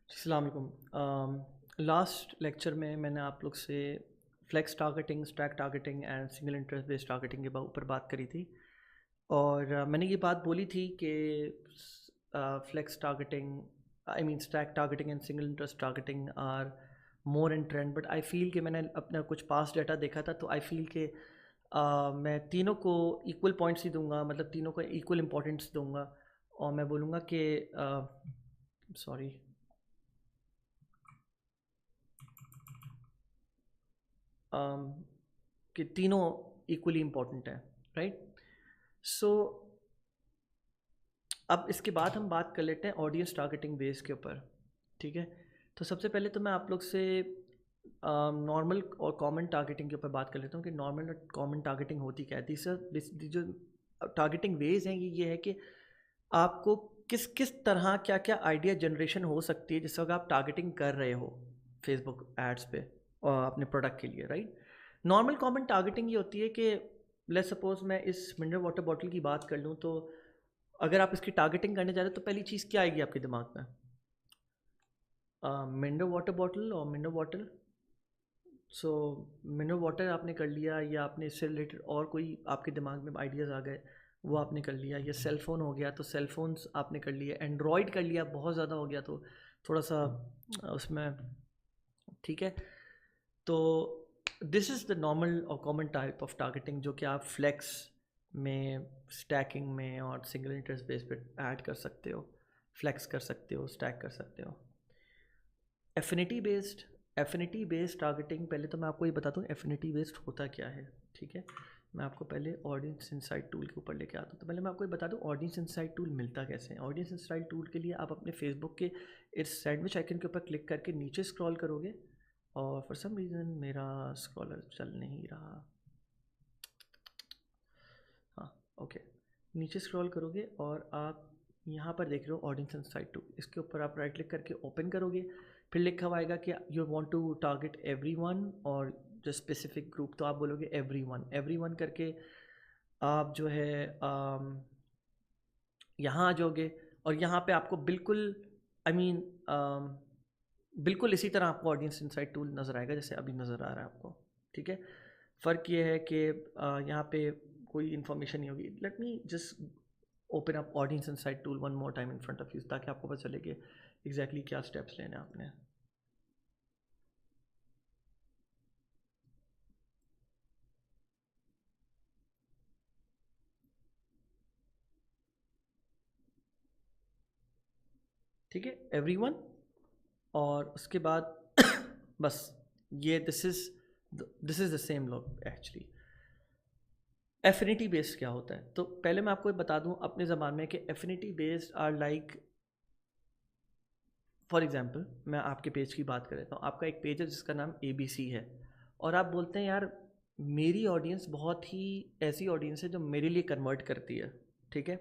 अस्सलाम वालेकुम। Last lecture में मैंने आप लोग से flex targeting, stack targeting and single interest based targeting के ऊपर बात करी थी और मैंने ये बात बोली थी कि flex targeting, I mean stack targeting and single interest targeting are more in trend. But I feel कि मैंने अपना कुछ पास्ट डाटा देखा था, तो आई फील कि मैं तीनों को इक्वल पॉइंट्स ही दूंगा, मतलब तीनों को इक्वल इम्पोर्टेंस दूंगा और मैं बोलूँगा कि सॉरी कि तीनों इक्वली इम्पॉर्टेंट हैं, राइट। सो अब इसके बाद हम बात कर लेते हैं ऑडियंस टारगेटिंग बेस के ऊपर, ठीक है। तो सबसे पहले तो मैं आप लोग से नॉर्मल और कॉमन टारगेटिंग के ऊपर बात कर लेता हूँ कि नॉर्मल और कॉमन टारगेटिंग होती क्या है। तीसरा जो टारगेटिंग वेज हैं ये है कि आपको किस किस तरह क्या क्या आइडिया जनरेशन हो सकती है जिस वक्त आप टारगेटिंग कर रहे हो फेसबुक एड्स पे और अपने प्रोडक्ट के लिए, राइट। नॉर्मल कॉमन टारगेटिंग ये होती है कि लेट्स सपोज मैं इस मिनरल वाटर बॉटल की बात कर लूँ, तो अगर आप इसकी टारगेटिंग करने जा रहे हो तो पहली चीज़ क्या आएगी आपके दिमाग में? मिनरल वाटर बॉटल और मिनरल वाटर। सो मिनरल वाटर आपने कर लिया, या आपने इससे रिलेटेड और कोई आपके दिमाग में आइडियाज़ आ गए वो आपने कर लिया, या सेल फ़ोन हो गया तो सेल फोन्स आपने कर लिया, एंड्रॉयड कर लिया, बहुत ज़्यादा हो गया तो थोड़ा सा उसमें, ठीक है। तो दिस इज़ द नॉर्मल और कॉमन टाइप ऑफ टारगेटिंग जो कि आप फ्लेक्स में, स्टैकिंग में और सिंगल इंटरेस्ट बेस पे ऐड कर सकते हो, फ्लेक्स कर सकते हो, स्टैक कर सकते हो। एफिनिटी बेस्ड टारगेटिंग, पहले तो मैं आपको ये बताता हूँ एफिनिटी बेस्ड होता क्या है, ठीक है। मैं आपको पहले ऑडियंस इंसाइट टूल के ऊपर लेके आता हूँ। तो पहले मैं आपको ये बता दूँ ऑडियंस इंसाइट टूल मिलता कैसे है। ऑडियंस इंसाइट टूल के लिए आप अपने फेसबुक के इस सैंडविच आइकन के ऊपर क्लिक करके नीचे स्क्रॉल करोगे, और फॉर सम रीज़न मेरा स्क्रॉलर चल नहीं रहा, हाँ ओके। नीचे स्क्रॉल करोगे और आप यहाँ पर देख रहे हो ऑडियंस इंसाइट टूल, इसके ऊपर आप राइट क्लिक करके ओपन करोगे। फिर लिखा हुआ आएगा कि you want to target everyone और जो स्पेसिफिक ग्रुप, तो आप बोलोगे एवरीवन करके आप जो है यहाँ आ जाओगे। और यहाँ पे आपको बिल्कुल आई मीन बिल्कुल इसी तरह आपको ऑडियंस इंसाइट टूल नज़र आएगा जैसे अभी नज़र आ रहा है आपको, ठीक है। फ़र्क ये है कि यहाँ पे कोई इन्फॉर्मेशन नहीं होगी। Let me just open up audience insight tool one more time in front of you, ताकि आपको पता चले कि एग्जैक्टली क्या स्टेप्स लेने हैं आपने। ठीक है, एवरीवन, और उसके बाद बस ये this is the same log actually. Affinity based क्या होता है, तो पहले मैं आपको बता दूं अपने ज़बान में कि affinity based are like, for example मैं आपके पेज की बात कर लेता हूँ। आपका एक पेज है जिसका नाम ABC है, और आप बोलते हैं यार मेरी ऑडियंस बहुत ही ऐसी ऑडियंस है जो मेरे लिए कन्वर्ट करती है, ठीक है।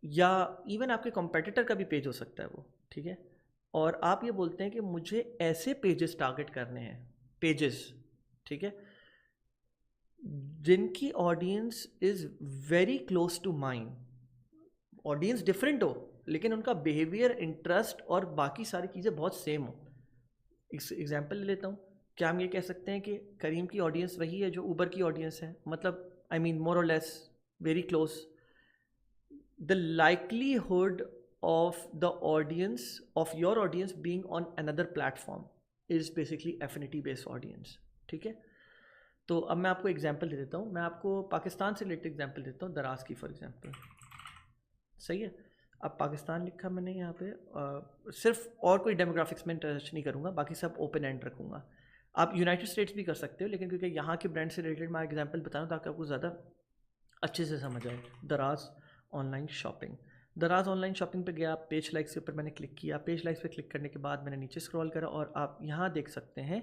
या इवन आपके कॉम्पिटिटर का भी पेज हो सकता है वो, ठीक है। और आप ये बोलते हैं कि मुझे ऐसे पेजेस टारगेट करने हैं, पेजेस, ठीक है, जिनकी audience is very close to mind. Audience different हो लेकिन उनका बिहेवियर, इंटरेस्ट और बाकी सारी चीज़ें बहुत सेम हो। एग्जाम्पल ले लेता हूँ, क्या हम ये कह सकते हैं कि करीम की ऑडियंस वही है जो ऊबर की ऑडियंस है, मतलब आई मीन मोर और less very close. The likelihood of the audience of your audience being on another platform is basically affinity based audience, ठीक है। तो अब मैं आपको एग्जांपल दे देता हूँ, मैं आपको पाकिस्तान से रिलेटेड एग्जांपल देता हूँ, दराज की फॉर एग्जांपल, सही है। अब पाकिस्तान लिखा मैंने यहाँ पे, सिर्फ और कोई डेमोग्राफिक्स में टच नहीं करूँगा, बाकी सब ओपन एंड रखूँगा। आप यूनाइटेड स्टेट्स भी कर सकते हो, लेकिन क्योंकि यहाँ के ब्रांड से रिलेटेड मैं एग्जांपल बता रहा हूँ ताकि आपको ज़्यादा अच्छे से समझ आए। दराज ऑनलाइन शॉपिंग, दराज ऑनलाइन शॉपिंग पे गया, पेज लाइक्स के ऊपर मैंने क्लिक किया। पेज लाइक्स पे क्लिक करने के बाद मैंने नीचे स्क्रॉल करा और आप यहाँ देख सकते हैं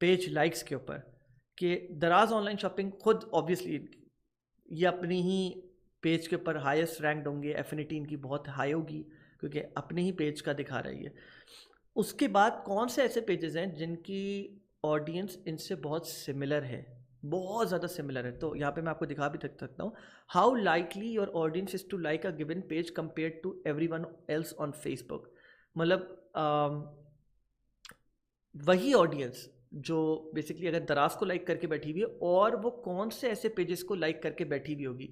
पेज लाइक्स के ऊपर कि दराज ऑनलाइन शॉपिंग खुद ऑब्वियसली ये अपनी ही पेज के ऊपर हाईएस्ट रैंक्ड होंगे, एफिनिटी इनकी बहुत हाई होगी क्योंकि अपने ही पेज का दिखा रही है। उसके बाद कौन से ऐसे पेजेस हैं जिनकी ऑडियंस इनसे बहुत सिमिलर है, बहुत ज़्यादा सिमिलर है, तो यहाँ पे मैं आपको दिखा भी सकता हूँ। How likely your audience is to like a given page compare to everyone else on Facebook. मतलब वही ऑडियंस जो बेसिकली अगर दराज को लाइक करके बैठी हुई है, और वो कौन से ऐसे पेजेस को लाइक करके बैठी हुई होगी,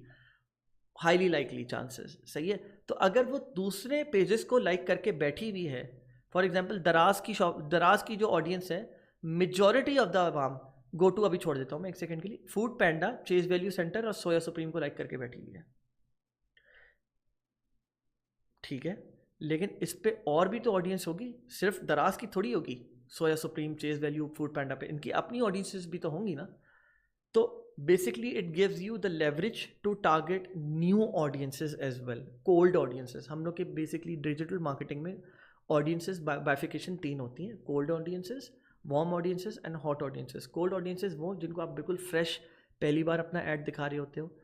हाईली लाइकली चांसेस, सही है। तो अगर वो दूसरे पेजेस को लाइक करके बैठी हुई है, फॉर एग्जांपल दराज की जो ऑडियंस है, majority of the Awam go to, अभी छोड़ देता हूँ मैं एक सेकंड के लिए, फूड पैंडा, चेज वैल्यू सेंटर और सोया सुप्रीम को लाइक करके बैठी हुई है, ठीक है। लेकिन इस पे और भी तो ऑडियंस होगी, सिर्फ दराज की थोड़ी होगी। Soya Supreme, Chase Value, Foodpanda पे इनकी अपनी ऑडियंसेस भी तो होंगी ना। तो basically it gives you the leverage to target new audiences as well, cold audiences. हम लोग के बेसिकली डिजिटल मार्केटिंग में ऑडियंसेस बाइफिकेशन 3 होती हैं, cold audiences, warm audiences and hot audiences. Cold audiences वो जिनको आप बिल्कुल फ्रेश पहली बार अपना ऐड दिखा रहे होते हो।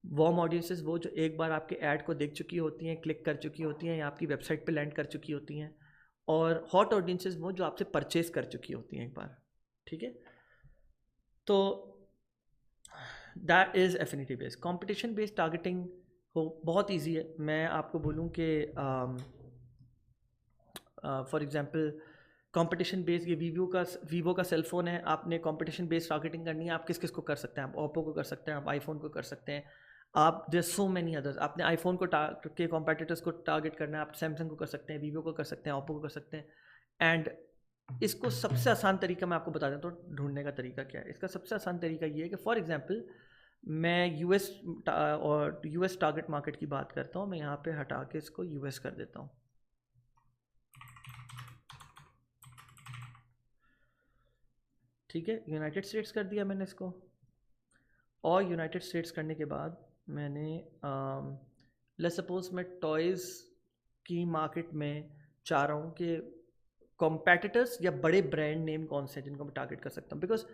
वार्म ऑडियंसेस वो जो एक बार आपके ऐड को देख चुकी होती हैं, क्लिक कर चुकी होती हैं या आपकी वेबसाइट पे लैंड कर चुकी होती हैं। और हॉट ऑडियंसेस वो जो आपसे परचेज कर चुकी होती हैं एक बार, ठीक है। तो that is affinity based. Competition based targeting हो बहुत ईजी है। मैं आपको बोलूँ कि फॉर एग्जांपल कंपटीशन बेस्ड, ये वीवो का सेल फ़ोन है, आपने कंपटीशन बेस्ड टारगेटिंग करनी है, आप किस किस को कर सकते हैं, आप ओप्पो को कर सकते हैं, आप आईफोन को कर सकते हैं, आप देयर सो मैनी अदर्स। आपने आईफोन को के कॉम्पिटिटर्स को टारगेट करना है, आप सैमसंग को कर सकते हैं, वीवो को कर सकते हैं, ओप्पो को कर सकते हैं। एंड इसको सबसे आसान तरीका मैं आपको बता देता हूँ ढूंढने का तरीका क्या है। इसका सबसे आसान तरीका ये है कि फॉर एग्जांपल मैं यूएस टारगेट मार्केट की बात करता हूँ। मैं यहाँ पे हटा के इसको यूएस कर देता हूँ, ठीक है। यूनाइटेड स्टेट्स कर दिया मैंने इसको, और यूनाइटेड स्टेट्स करने के बाद मैंने लेट्स सपोज मैं टॉयज़ की मार्केट में चाह रहा हूँ कि कॉम्पेटिटर्स या बड़े ब्रांड नेम कौन से हैं जिनको मैं टारगेट कर सकता हूँ। बिकॉज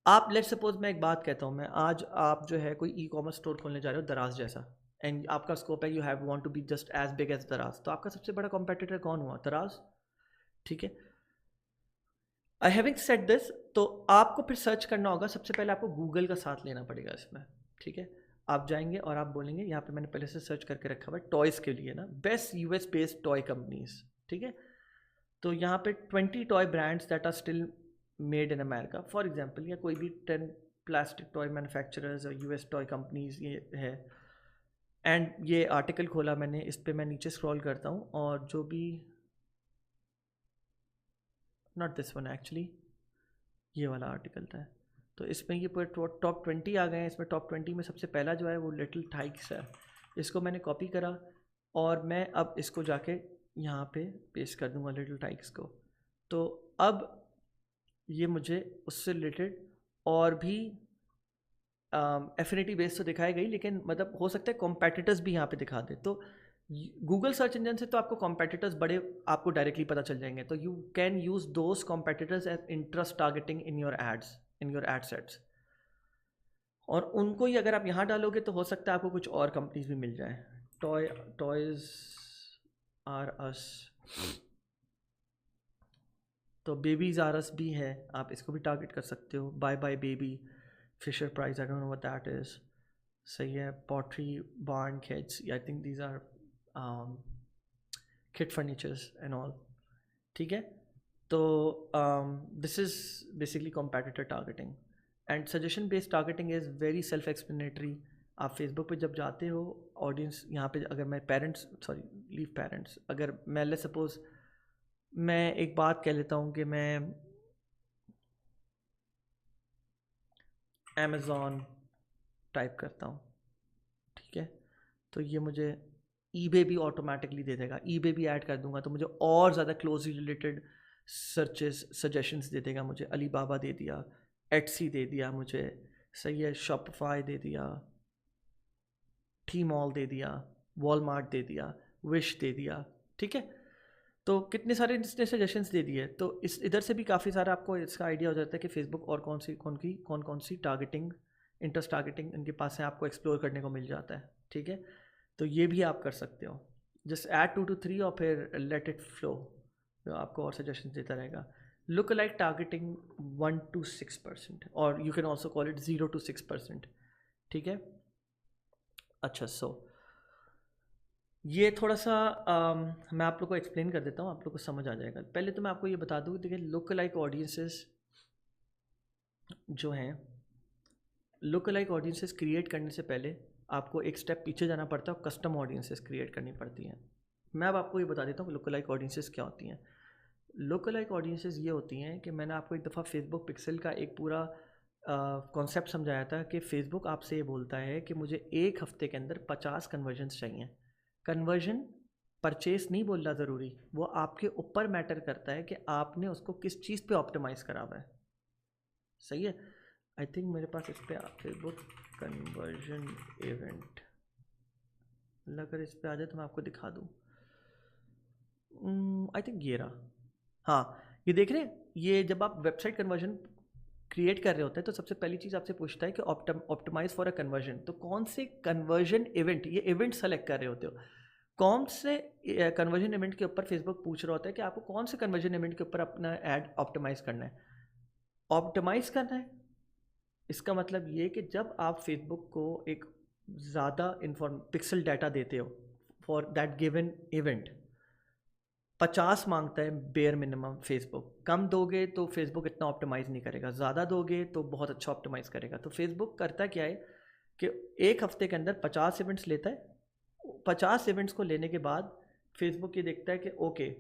आप लेट्स सपोज मैं एक बात कहता हूँ, मैं आज आप जो है कोई ई कॉमर्स स्टोर खोलने जा रहे हो दराज जैसा, एंड आपका स्कोप है you have want to be just as big as Daraz, तो आपका सबसे बड़ा कॉम्पिटिटर कौन हुआ? दराज, ठीक है। आई हैविंग सेड दिस, तो आपको फिर सर्च करना होगा, सबसे पहले आपको गूगल का साथ लेना पड़ेगा इसमें, ठीक है। आप जाएंगे और आप बोलेंगे, यहाँ पे मैंने पहले से सर्च करके रखा हुआ है टॉयज़ के लिए ना, best US based toy companies, ठीक है। तो यहाँ पे 20 toy brands that are still made in America for example, या कोई भी 10 प्लास्टिक टॉय मैन्युफैक्चरर्स और यूएस टॉय कंपनीज ये है। एंड ये आर्टिकल खोला मैंने, इस पर मैं नीचे स्क्रॉल करता हूँ और जो भी, नॉट दिस वन एक्चुअली, ये वाला आर्टिकल था। तो इसमें ये पूरे टॉप 20 आ गए हैं। इसमें टॉप 20 में सबसे पहला जो है वो लिटिल टाइक्स है। इसको मैंने कॉपी करा और मैं अब इसको जाके यहाँ पे पेस्ट कर दूँगा लिटिल टाइक्स को। तो अब ये मुझे उससे रिलेटेड और भी एफिनिटी बेस तो दिखाई गई, लेकिन मतलब हो सकता है कॉम्पेटिटर्स भी यहाँ पे दिखा दे। तो गूगल सर्च इंजन से तो आपको कॉम्पेटिटर्स बड़े आपको डायरेक्टली पता चल जाएंगे, तो you can use those competitors as interest targeting in your ads, in your ad sets. और उनको ही अगर आप यहाँ डालोगे तो हो सकता है आपको कुछ और कंपनीज भी मिल जाए। टॉयज़ आर अस, तो बेबीज़ आर अस भी है, आप इसको भी टारगेट कर सकते हो। Bye bye baby, Fisher Price, I don't know what that is, सही है। Pottery Barn Kids, I think these are kid furnitures and all, ठीक है। तो this is basically competitor targeting. And suggestion based targeting is very self explanatory. आप Facebook पे जब जाते हो, ऑडियंस यहाँ पे, अगर मैं लीव पेरेंट्स, अगर मैं ले सपोज मैं एक बात कह लेता हूँ कि मैं अमेज़ॉन टाइप करता हूँ, ठीक है। तो ये मुझे ईबे भी ऑटोमेटिकली दे देगा, ईबे भी ऐड कर दूंगा तो मुझे और ज़्यादा क्लोजली रिलेटेड सर्चेस सजेशंस दे देगा। मुझे अलीबाबा दे दिया, एटसी दे दिया मुझे, सही है, शॉपिफाई दे दिया, टी मॉल दे दिया, वॉलमार्ट दे दिया, विश दे दिया, ठीक है। तो कितने सारे इसने सजेशंस दे दिए। तो इस इधर से भी काफ़ी सारा आपको इसका आइडिया हो जाता है कि फेसबुक और कौन सी टारगेटिंग, इंटरेस्ट टारगेटिंग इनके पास है, आपको एक्सप्लोर करने को मिल जाता है, ठीक है। तो ये भी आप कर सकते हो, जस्ट ऐड 2 to 3 और फिर लेट इट फ्लो, तो आपको और सजेशन देता रहेगा। लुक लाइक टारगेटिंग 1 to 6%, और you can also call it 0 to 6%, ठीक है। अच्छा, सो ये थोड़ा सा मैं आप लोग को एक्सप्लेन कर देता हूँ, आप लोग को समझ आ जाएगा। पहले तो मैं आपको ये बता दूँ, देखिए लुक लाइक ऑडियंसेस जो हैं, लुक लाइक ऑडियंसेस क्रिएट करने से पहले आपको एक स्टेप पीछे जाना पड़ता है और कस्टम ऑडियंसेस क्रिएट करनी पड़ती हैं। मैं अब आपको ये बता देता हूँ कि लुक लाइक ऑडियंसेस क्या होती हैं। लुक लाइक ऑडियंसेस ये होती हैं कि मैंने आपको एक दफ़ा फेसबुक पिक्सल का एक पूरा कॉन्सेप्ट समझाया था कि फेसबुक आपसे ये बोलता है कि मुझे एक हफ्ते के अंदर 50 कन्वर्जन्स चाहिए। कन्वर्जन परचेस नहीं बोलना ज़रूरी, वो आपके ऊपर मैटर करता है कि आपने उसको किस चीज़ पे ऑप्टिमाइज़ करा हुआ है। सही है। आई थिंक मेरे पास इस पर फेसबुक कन्वर्जन इवेंट, अगर इस पर आ जाए तो मैं आपको दिखा दूँ। आई थिंक ये रहा। हाँ, ये देख रहे हैं, ये जब आप वेबसाइट कन्वर्जन क्रिएट कर रहे होते हैं तो सबसे पहली चीज़ आपसे पूछता है कि ऑप्टिमाइज फॉर अ कन्वर्जन। तो कौन से कन्वर्जन इवेंट, ये इवेंट सेलेक्ट कर रहे होते हो, कौन से कन्वर्जन इवेंट के ऊपर फेसबुक पूछ रहा होता है कि आपको कौन से कन्वर्जन इवेंट के ऊपर अपना ऐड ऑप्टिमाइज करना है। ऑप्टिमाइज करना है, इसका मतलब ये कि जब आप फेसबुक को एक ज़्यादा पिक्सल डाटा देते हो फॉर दैट गिवन इवेंट, 50 मांगता है बेयर मिनिमम फेसबुक। कम दोगे तो फेसबुक इतना ऑप्टिमाइज़ नहीं करेगा, ज़्यादा दोगे तो बहुत अच्छा ऑप्टिमाइज़ करेगा। तो फेसबुक करता क्या है कि एक हफ्ते के अंदर 50 इवेंट्स लेता है। 50 इवेंट्स को लेने के बाद फेसबुक ये देखता है कि ओके,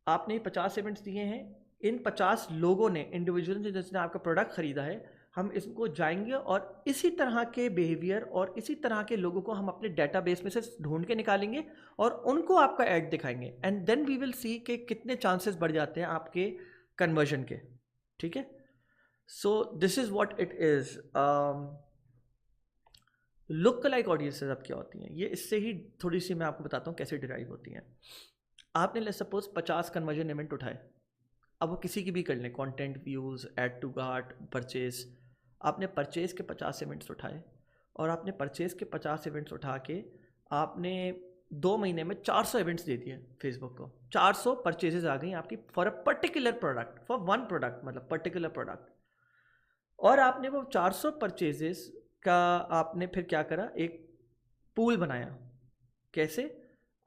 आपने 50 इवेंट्स दिए हैं, इन 50 लोगों ने, इंडिविजुअल जिसने आपका प्रोडक्ट ख़रीदा है, हम इसको जाएंगे और इसी तरह के बिहेवियर और इसी तरह के लोगों को हम अपने डेटाबेस में से ढूंढ के निकालेंगे और उनको आपका ऐड दिखाएंगे, and then we will see कि कितने चांसेस बढ़ जाते हैं आपके कन्वर्जन के। ठीक है, so this is what it is. Look like audiences अब क्या होती हैं, ये इससे ही थोड़ी सी मैं आपको बताता हूँ कैसे डिराइव होती हैं। आपने ले सपोज 50 कन्वर्जन इवेंट उठाए, अब वो किसी की भी कर लें, content, views, add to cart, purchase. आपने परचेज़ के 50 इवेंट्स उठाए और आपने परचेज़ के 50 इवेंट्स उठा के आपने 2 महीने में 400 इवेंट्स दे दिए फेसबुक को। 400 परचेजेस आ गई आपकी for a particular product, for one product, मतलब पर्टिकुलर प्रोडक्ट। और आपने वो 400 परचेजेस का आपने फिर क्या करा, एक पूल बनाया। कैसे?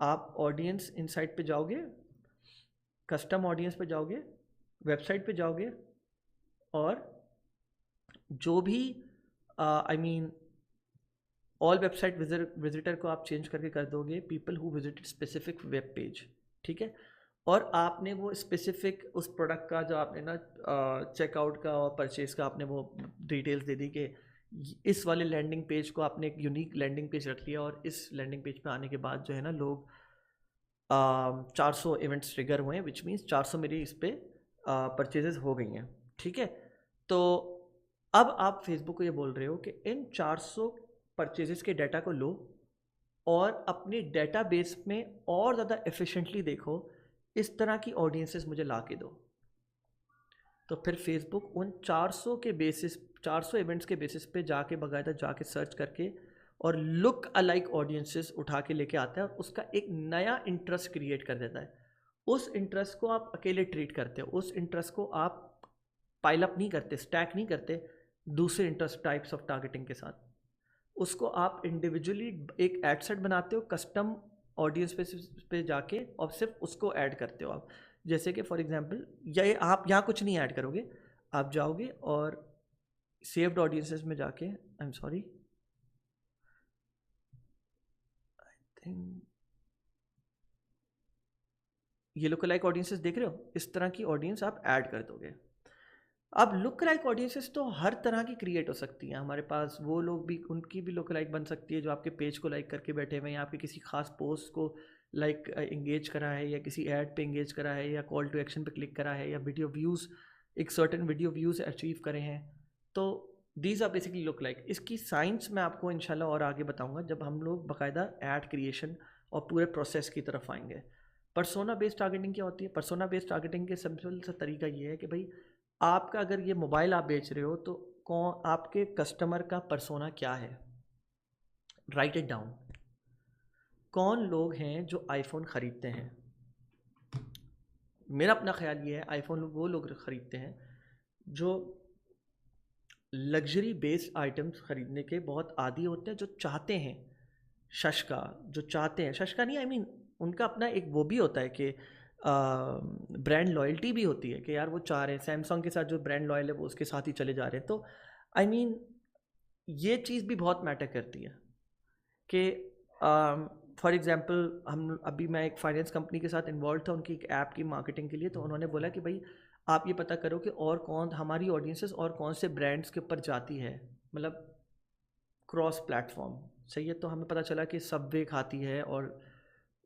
आप ऑडियंस इनसाइट पे जाओगे, कस्टम ऑडियंस पे जाओगे, वेबसाइट पे जाओगे और जो भी I mean all website visitor को आप चेंज करके कर दोगे people who visited specific web page. ठीक है, और आपने वो स्पेसिफिक उस प्रोडक्ट का जो आपने ना चेकआउट का और परचेज का आपने वो डिटेल्स दे दी कि इस वाले लैंडिंग पेज को आपने एक यूनिक लैंडिंग पेज रख लिया और इस लैंडिंग पेज पे आने के बाद जो है ना लोग 400 इवेंट्स ट्रिगर हुए हैं, विच मीन्स 400 मेरी इस पर परचेजेस हो गई हैं। ठीक है, तो अब आप फेसबुक को ये बोल रहे हो कि इन 400 परचेजेस के डाटा को लो और अपने डेटाबेस में और ज़्यादा एफिशिएंटली देखो, इस तरह की ऑडियंसेस मुझे ला के दो। तो फिर फेसबुक उन 400 के बेसिस, 400 इवेंट्स के बेसिस पे जाके बाकायदा जाके सर्च करके और लुक अलाइक ऑडियंसेस उठा के लेके आता है और उसका एक नया इंटरेस्ट क्रिएट कर देता है। उस इंटरेस्ट को आप अकेले ट्रीट करते हो, उस इंटरेस्ट को आप पाइल अप नहीं करते, स्टैक नहीं करते दूसरे इंटरेस्ट टाइप्स ऑफ टारगेटिंग के साथ। उसको आप इंडिविजुअली एक एड सेट बनाते हो कस्टम ऑडियंस पे जाके और सिर्फ उसको ऐड करते हो आप। जैसे कि फॉर एग्जांपल, या आप यहाँ कुछ नहीं ऐड करोगे, आप जाओगे और सेव्ड ऑडियंसेस में जाके, I am sorry, I think ये लुक लाइक ऑडियंसेस देख रहे हो, इस तरह की ऑडियंस आप ऐड कर दोगे। अब लुक लाइक ऑडियंसेस तो हर तरह की क्रिएट हो सकती हैं हमारे पास। वो लोग भी, उनकी भी लुक लाइक बन सकती है जो आपके पेज को लाइक करके बैठे हुए हैं, या आपके किसी खास पोस्ट को लाइक इंगेज करा है, या किसी ऐड पे इंगेज करा है, या कॉल टू एक्शन पे क्लिक करा है, या वीडियो व्यूज़, एक सर्टेन वीडियो व्यूज़ अचीव करे हैं। तो these are basically lookalike. इसकी साइंस मैं आपको इंशाल्लाह और आगे बताऊँगा जब हम लोग बाकायदा ऐड क्रिएशन और पूरे प्रोसेस की तरफ आएंगे। पर्सोना बेस्ड टारगेटिंग क्या होती है? पर्सोना बेस्ड टारगेटिंग के सिंपल सा तरीका ये है कि भाई आपका अगर ये मोबाइल आप बेच रहे हो तो कौन आपके कस्टमर का पर्सोना क्या है, राइट इट डाउन। कौन लोग हैं जो आईफोन ख़रीदते हैं? मेरा अपना ख्याल ये है, आईफोन वो लोग ख़रीदते हैं जो लग्जरी बेस्ड आइटम्स ख़रीदने के बहुत आदी होते हैं, जो चाहते हैं शश का जो चाहते हैं, शश का नहीं, आई मीन उनका अपना एक वो भी होता है कि ब्रांड लॉयल्टी भी होती है कि यार वो चाह रहे हैं सैमसंग के साथ जो ब्रांड लॉयल है वो उसके साथ ही चले जा रहे हैं। तो आई मीन ये चीज़ भी बहुत मैटर करती है कि फॉर एग्जांपल हम अभी मैं एक फाइनेंस कंपनी के साथ इन्वॉल्व था उनकी एक ऐप की मार्केटिंग के लिए। तो उन्होंने बोला कि भाई आप ये पता करो कि और कौन हमारी ऑडियंसेस और कौन से ब्रांड्स के ऊपर जाती है, मतलब क्रॉस प्लेटफॉर्म। सही है। तो हमें पता चला कि सबवे खाती है और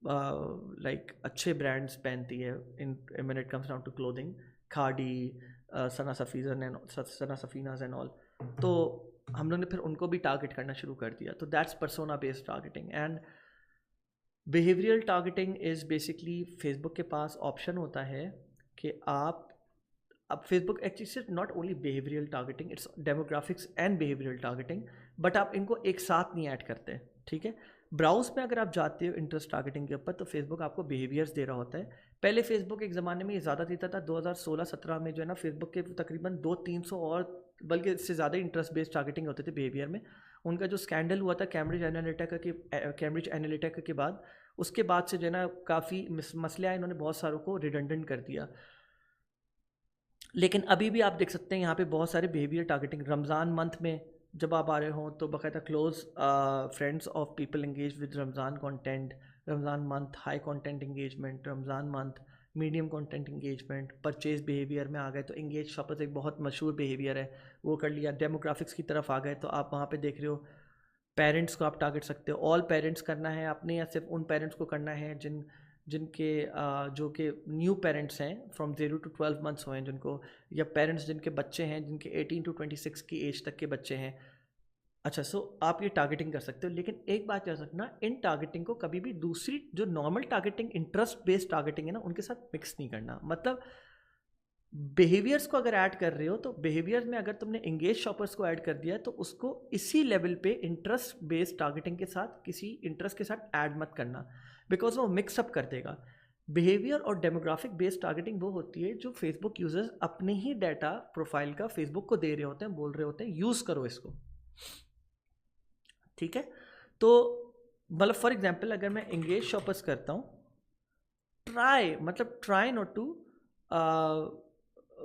लाइक अच्छे ब्रांड्स पहनती है in when it comes down to clothing, Khaadi, Sana Safinaz and all. तो हम लोग ने फिर उनको भी टारगेट करना शुरू कर दिया। तो that's persona based targeting. And behavioural targeting is basically Facebook के पास ऑप्शन होता है कि आप अब फेसबुक एक्चुअली सिर्फ not only behavioural targeting, it's demographics and behavioural targeting, but आप इनको एक साथ नहीं ऐड करते। ठीक है। ब्राउज में अगर आप जाते हो इंटरेस्ट टारगेटिंग के ऊपर, तो फेसबुक आपको बिहेवियर्स दे रहा होता है। पहले फेसबुक एक ज़माने में ये ज़्यादा देता था, 2016-17 में जो है ना फेसबुक के तकरीबन 200-300 और बल्कि इससे ज़्यादा इंटरेस्ट बेस्ड टारगेटिंग होते थे बिहेवियर में। उनका जो स्कैंडल हुआ था कैम्ब्रिज एनालिटिका के बाद, उसके बाद से जो है ना काफ़ी मसले आए, इन्होंने बहुत सारों को रिडंडेंट कर दिया। लेकिन अभी भी आप देख सकते हैं यहाँ पे बहुत सारे बिहेवियर टारगेटिंग। रमज़ान मंथ में जब आप आ रहे हो तो बाकायदा close friends of people engage with Ramzan content, Ramzan month high content engagement, Ramzan month medium content engagement. Purchase behaviour में आ गए तो एंगेज शॉपर्स एक बहुत मशहूर बिहेवियर है, वो कर लिया। डेमोग्राफिक्स की तरफ आ गए तो आप वहाँ पे देख रहे हो पेरेंट्स को आप टारगेट सकते हो। ऑल पेरेंट्स करना है आपने या सिर्फ उन पेरेंट्स को करना है जिनके जो कि न्यू पेरेंट्स हैं फ्रॉम 0 to 12 मंथ्स हुए हैं जिनको, या पेरेंट्स जिनके बच्चे हैं जिनके 18 to 26 की एज तक के बच्चे हैं। अच्छा, सो आप ये टारगेटिंग कर सकते हो। लेकिन एक बात याद रखना, इन टारगेटिंग को कभी भी दूसरी जो normal targeting interest based targeting है ना उनके साथ मिक्स नहीं करना। मतलब बिहेवियर्स को अगर ऐड कर रहे हो तो बिहेवियर्स में अगर तुमने एंगेज शॉपर्स को ऐड कर दिया है तो उसको इसी लेवल पे इंटरेस्ट बेस्ड टारगेटिंग के साथ किसी इंटरेस्ट के साथ ऐड मत करना, बिकॉज वो मिक्सअप कर देगा। बिहेवियर और डेमोग्राफिक बेस्ड टारगेटिंग वो होती है जो फेसबुक यूजर्स अपने ही डाटा प्रोफाइल का फेसबुक को दे रहे होते हैं, बोल रहे होते हैं यूज़ करो इसको। ठीक है। तो मतलब फॉर एग्जाम्पल अगर मैं एंगेज शॉपर्स करता हूँ, ट्राई नॉट टू,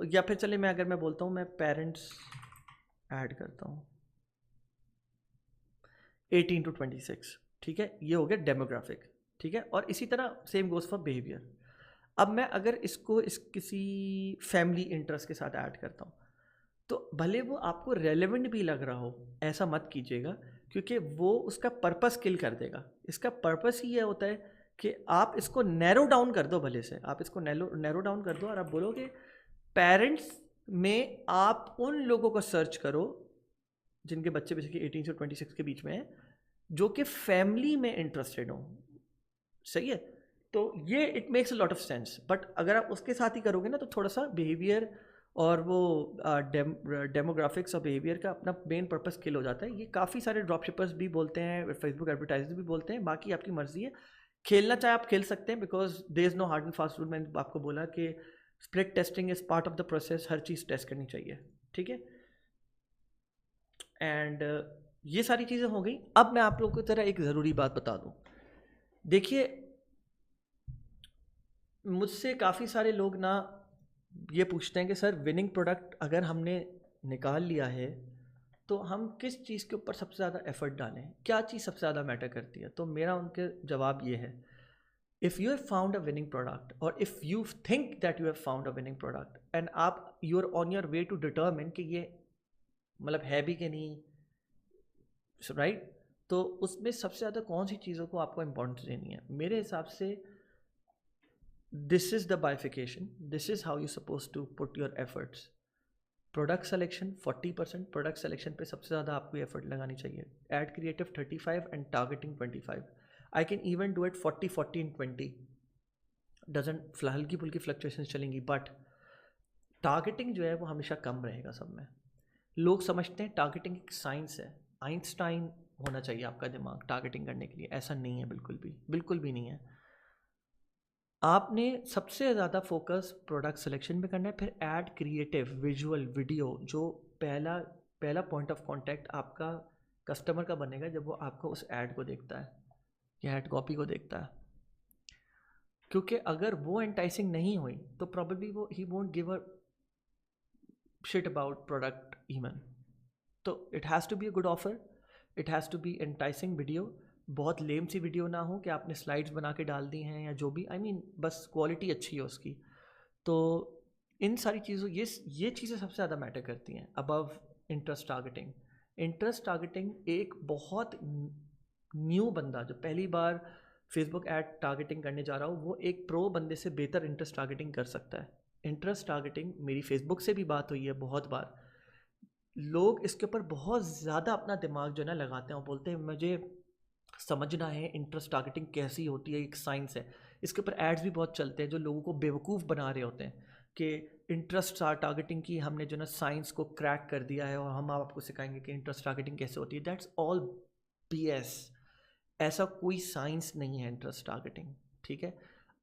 या फिर चले मैं अगर मैं बोलता हूँ मैं पेरेंट्स ऐड करता हूँ 18 to 26। ठीक है, ये हो गया डेमोग्राफिक। ठीक है, और इसी तरह सेम गोज फॉर बिहेवियर। अब मैं अगर इसको किसी फैमिली इंटरेस्ट के साथ ऐड करता हूँ तो भले वो आपको रेलेवेंट भी लग रहा हो, ऐसा मत कीजिएगा, क्योंकि वो उसका पर्पस किल कर देगा। इसका पर्पस ही ये होता है कि आप इसको नैरो डाउन कर दो, भले से आप इसको नैरो डाउन कर दो और आप बोलोगे पेरेंट्स में आप उन लोगों को सर्च करो जिनके बच्चे बेसिकली 18 से 26 के बीच में हैं, जो कि फैमिली में इंटरेस्टेड हो। सही है। तो ये it makes a lot of sense. But अगर आप उसके साथ ही करोगे ना तो थोड़ा सा बिहेवियर और वो डेमोग्राफिक्स और बिहेवियर का अपना मेन पर्पस किल हो जाता है। ये काफ़ी सारे ड्रॉप शिपर्स भी बोलते हैं, फेसबुक एडवर्टाइजर्स भी बोलते हैं। बाकी आपकी मर्जी है, खेलना चाहे आप खेल सकते हैं, because there is no hard and fast rule. मैंने आपको बोला कि split testing is part of the process, हर चीज़ टेस्ट करनी चाहिए। ठीक है। एंड ये सारी चीज़ें हो गई। अब मैं आप लोगों को तरह एक ज़रूरी बात बता दूँ। देखिए, मुझसे काफ़ी सारे लोग ना ये पूछते हैं कि सर विनिंग प्रोडक्ट अगर हमने निकाल लिया है तो हम किस चीज़ के ऊपर सबसे ज़्यादा एफर्ट डालें, क्या चीज़ सबसे ज़्यादा मैटर करती है। तो मेरा उनके जवाब ये है, if you have found a winning product और if you think that you have found a winning product and आप you are on your way to determine कि ये मतलब है भी कि नहीं, राइट। तो उसमें सबसे ज़्यादा कौन सी चीज़ों को आपको इम्पोर्टेंस देनी है। मेरे हिसाब से this is the bifurcation, this is how you suppose to put your efforts. Product selection 40%, product selection पे सबसे ज़्यादा आपको एफर्ट लगानी चाहिए। Ad creative 35 and targeting 25। I can even do it 40-40 in 20। Doesn't हल्की फुल्की फ्लक्चुएशन चलेंगी, बट टारगेटिंग जो है वो हमेशा कम रहेगा सब में। लोग समझते हैं टारगेटिंग एक साइंस है, आइंस्टाइन होना चाहिए आपका दिमाग टारगेटिंग करने के लिए। ऐसा नहीं है, बिल्कुल भी नहीं है। आपने सबसे ज़्यादा फोकस प्रोडक्ट सिलेक्शन में करना है, फिर ऐड क्रिएटिव विजुअल वीडियो, जो पहला पॉइंट ऑफ कांटेक्ट आपका कस्टमर का बनेगा जब वो आपको उस ऐड को देखता है। ये एड कॉपी को देखता है, क्योंकि अगर वो एंटाइसिंग नहीं हुई तो प्रॉब्लली वो ही won't give a shit about product even. तो it has to be a good offer, it has to be enticing video. बहुत लेम सी वीडियो ना हो कि आपने स्लाइड्स बना के डाल दी हैं या जो भी, आई मीन बस क्वालिटी अच्छी है उसकी. तो इन सारी चीज़ों ये चीज़ें सबसे ज़्यादा मैटर करती हैं above interest targeting. Interest targeting एक बहुत न्यू बंदा जो पहली बार फेसबुक ऐड टारगेटिंग करने जा रहा हो, वो एक प्रो बंदे से बेहतर इंटरेस्ट टारगेटिंग कर सकता है. इंटरेस्ट टारगेटिंग, मेरी फेसबुक से भी बात हुई है बहुत बार, लोग इसके ऊपर बहुत ज़्यादा अपना दिमाग जो है ना लगाते हैं और बोलते हैं मुझे समझना है इंटरेस्ट टारगेटिंग कैसी होती है, एक साइंस है. इसके ऊपर एड्स भी बहुत चलते हैं जो लोगों को बेवकूफ़ बना रहे होते हैं कि इंटरेस्ट टारगेटिंग की हमने जो ना साइंस को क्रैक कर दिया है और हम आपको सिखाएंगे कि इंटरेस्ट टारगेटिंग कैसे होती है. That's all BS. ऐसा कोई साइंस नहीं है इंटरेस्ट टारगेटिंग, ठीक है.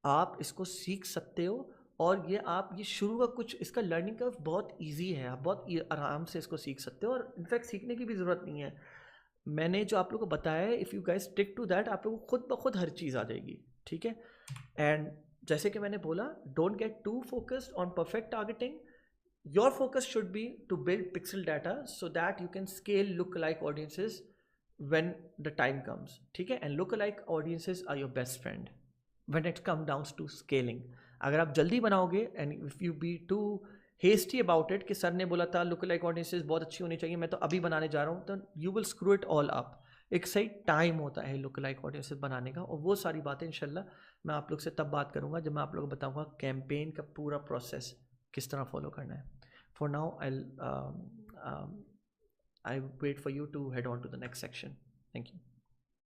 आप इसको सीख सकते हो और ये आप ये शुरू का कुछ इसका लर्निंग कर्व बहुत इजी है, आप बहुत आराम से इसको सीख सकते हो और इनफैक्ट सीखने की भी ज़रूरत नहीं है. मैंने जो आप लोगों को बताया है, if you guys stick to that, आप लोगों को खुद ब खुद हर चीज़ आ जाएगी, ठीक है. एंड जैसे कि मैंने बोला, don't get too focused on perfect targeting. Your focus should be to build pixel data so that you can scale lookalike audiences when the time comes, ठीक है. And lookalike audiences are your best friend when it comes down to scaling. अगर आप जल्दी बनाओगे and if you be too hasty about it कि sir ने बोला था लुक लाइक ऑडियंसेस बहुत अच्छी होनी चाहिए, मैं तो अभी बनाने जा रहा हूँ, तो you will screw it all up. एक सही टाइम होता है लुक लाइक ऑडियंसेस बनाने का, और वो सारी बातें इंशाल्लाह मैं आप लोग से तब बात करूँगा जब मैं आप लोगों को बताऊँगा कैंपेन का पूरा प्रोसेस किस तरह फॉलो करना है. For now I wait for you to head on to the next section. Thank you.